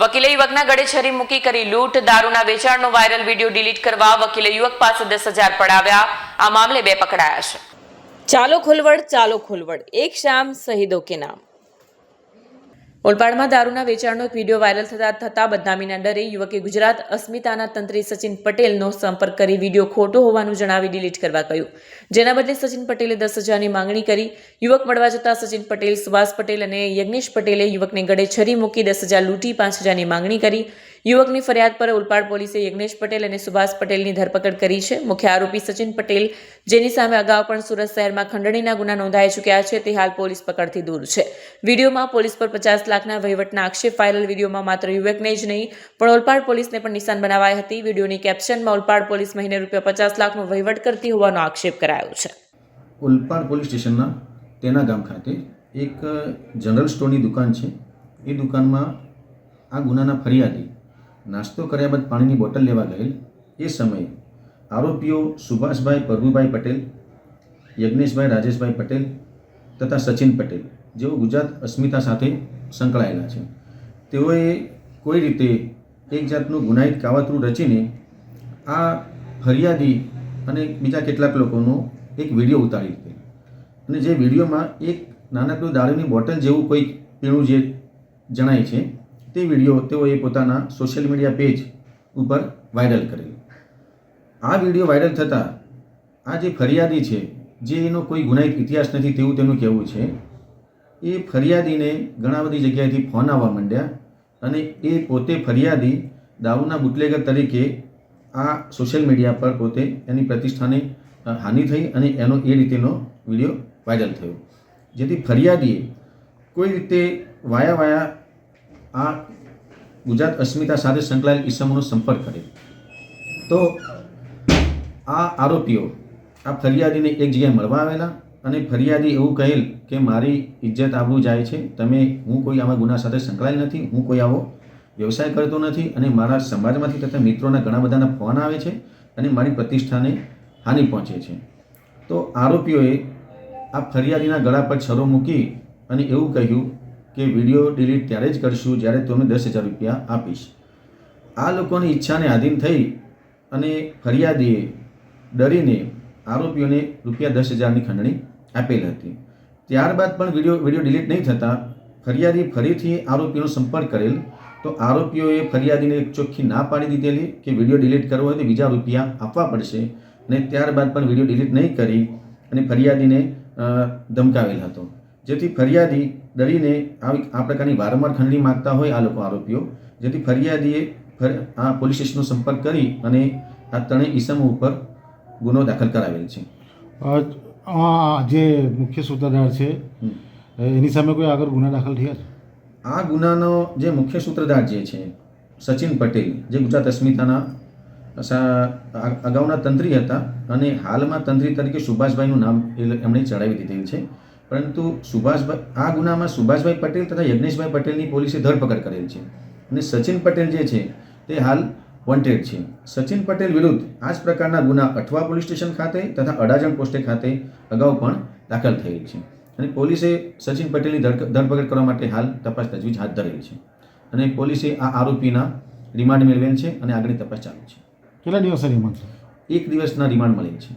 વકીલે યુવકના ગળે છરી મૂકી કરી લૂંટ, દારૂના વેચાણનો વાયરલ વિડીયો ડિલીટ કરવા વકીલે યુવક પાસે 10,000 પડાવ્યા. આ મામલે 2 પકડાયા છે. ચાલો ખોલવડ, એક શામ શહીદો કે નામ. ઓલપાડમાં દારૂના વેચાણનો એક વિડીયો વાયરલ થતા બદનામીના ડરે યુવકે ગુજરાત અસ્મિતાના તંત્રી સચિન પટેલનો સંપર્ક કરી વિડીયો ખોટો હોવાનું જણાવી ડિલીટ કરવા કહ્યું. જેના બદલે સચિન પટેલે 10,000ની માંગણી કરી. યુવક મળવા જતા સચિન પટેલ, સુભાષ પટેલ અને યજ્ઞેશ પટેલે યુવકને ગળે છરી મૂકી 10,000 લૂંટી 5,000ની માંગણી કરી. યુવકની ફરિયાદ પર ઓલપાડ પોલીસે યજ્ઞેશ પટેલ અને સુભાષ પટેલની ધરપકડ કરી છે. મુખ્ય આરોપી સચિન પટેલ, જેની સામે અગાઉ પણ સુરત શહેરમાં ખંડણીના ગુના નોંધાઈ ચૂક્યા છે, તે હાલ પોલીસ પકડથી દૂર છે. વિડીયોમાં પોલીસ પર 50 લાખના વહીવટના આક્ષેપ. વાયરલ વિડીયોમાં માત્ર યુવકને જ નહીં પણ ઓલપાડ પોલીસને પણ નિશાન બનાવાઈ હતી. વિડીયોની કેપ્શનમાં ઓલપાડ પોલીસ મહિને ₹50 લાખનો વહીવટ કરતી હોવાનો આક્ષેપ કરાયો છે. ઓલપાડ પોલીસ સ્ટેશનના તેના ગામ ખાતે એક જનરલ સ્ટોરની દુકાન છે. એ દુકાનમાં આ ગુનાના ફરિયાદી નાસ્તો કર્યા બાદ પાણીની બોટલ લેવા ગયેલ. એ સમયે આરોપીઓ સુભાષભાઈ પ્રભુભાઈ પટેલ, યજ્ઞેશભાઈ રાજેશભાઈ પટેલ તથા સચિન પટેલ, જેઓ ગુજરાત અસ્મિતા સાથે સંકળાયેલા છે, તેઓએ કોઈ રીતે એક જાતનું ગુનાહિત કાવતરું રચીને આ ફરિયાદી અને બીજા કેટલાક લોકોનો એક વિડીયો ઉતારી દીધેલ. અને જે વિડીયોમાં એક નાનકડું દારૂની બોટલ જેવું કોઈક પીણું જે જણાય છે, તે વિડીયો તેઓએ પોતાના સોશિયલ મીડિયા પેજ ઉપર વાયરલ કરેલ. આ વિડીયો વાયરલ થતાં આ જે ફરિયાદી છે, જે એનો કોઈ ગુનાહિત ઇતિહાસ નથી તેવું તેનું કહેવું છે, એ ફરિયાદીને ઘણા બધી જગ્યાએથી ફોન આવવા માંડ્યા અને એ પોતે ફરિયાદી દારૂના બુટલેગર તરીકે આ સોશિયલ મીડિયા પર પોતે એની પ્રતિષ્ઠાને હાનિ થઈ અને એનો એ રીતેનો વિડીયો વાયરલ થયો. જેથી ફરિયાદીએ કોઈ રીતે વાયા આ ગુજરાત અસ્મિતા સાથે સંકળાયેલ ઈસમોનો સંપર્ક કરે. તો આ આરોપીઓ આ ફરિયાદીને એક જગ્યાએ મળવા આવેલા અને ફરિયાદી એવું કહેલ કે મારી ઇજ્જત આબરૂ જાય છે, હું કોઈ આવા ગુના સાથે સંકળાયેલ નથી, હું કોઈ આવો વ્યવસાય કરતો નથી અને મારા સમાજમાંથી તથા મિત્રોના ઘણા બધાના ફોન આવે છે અને મારી પ્રતિષ્ઠાને હાનિ પહોંચે છે. તો આરોપીઓએ આ ફરિયાદીના ગળા પર છરો મૂકી અને એવું કહ્યું કે વિડીયો ડિલીટ ત્યારે જ કરશું જ્યારે તમે 10,000 આપીશ. આ લોકોની ઈચ્છાને આધીન થઈ અને ફરિયાદીએ ડરીને આરોપીઓને ₹10,000ની ખંડણી આપેલ હતી. ત્યારબાદ પણ વિડીયો ડિલીટ નહીં થતાં ફરિયાદી ફરીથી આરોપીનો સંપર્ક કરેલ. તો આરોપીઓએ ફરિયાદીને ચોખ્ખી ના પાડી દીધેલી કે વિડીયો ડિલીટ કરવો હોય તો બીજા રૂપિયા આપવા પડશે. અને ત્યારબાદ પણ વિડીયો ડિલીટ નહીં કરી અને ફરિયાદીને ધમકાવેલ હતો. જેથી ફરિયાદી ડરીને આ પ્રકારની વારંવાર ખંડણી માગતા હોય આ લોકો આરોપીઓ, જેથી ફરિયાદીએ આ પોલીસ સ્ટેશનનો સંપર્ક કરી અને આ ત્રણેય ઈસમો ઉપર ગુનો દાખલ કરાવેલ છે. જે મુખ્ય સૂત્રધાર છે એની સામે કોઈ આગળ ગુના દાખલ થયા છે? આ ગુનાનો જે મુખ્ય સૂત્રધાર જે છે સચિન પટેલ, જે ગુજરાત અસ્મિતાના અગાઉના તંત્રી હતા અને હાલમાં તંત્રી તરીકે સુભાષભાઈનું નામ એમણે ચડાવી દીધેલ છે. પરંતુ આ ગુનામાં સુભાષભાઈ પટેલ તથા યજ્ઞેશભાઈ પટેલની પોલીસે ધરપકડ કરેલ છે અને સચિન પટેલ જે છે તે હાલ વોન્ટેડ છે. સચિન પટેલ વિરુદ્ધ આ જ પ્રકારના ગુના અઠવા પોલીસ સ્ટેશન ખાતે તથા અડાજણ પોસ્ટે ખાતે અગાઉ પણ દાખલ થયેલ છે અને પોલીસે સચિન પટેલની ધરપકડ કરવા માટે હાલ તપાસ તજવીજ હાથ ધરેલ છે અને પોલીસે આ આરોપીના રિમાન્ડ મેળવેલ છે અને આગળની તપાસ ચાલુ છે. કેટલા દિવસના રિમાન્ડ? 1 દિવસના રિમાન્ડ મળેલ છે.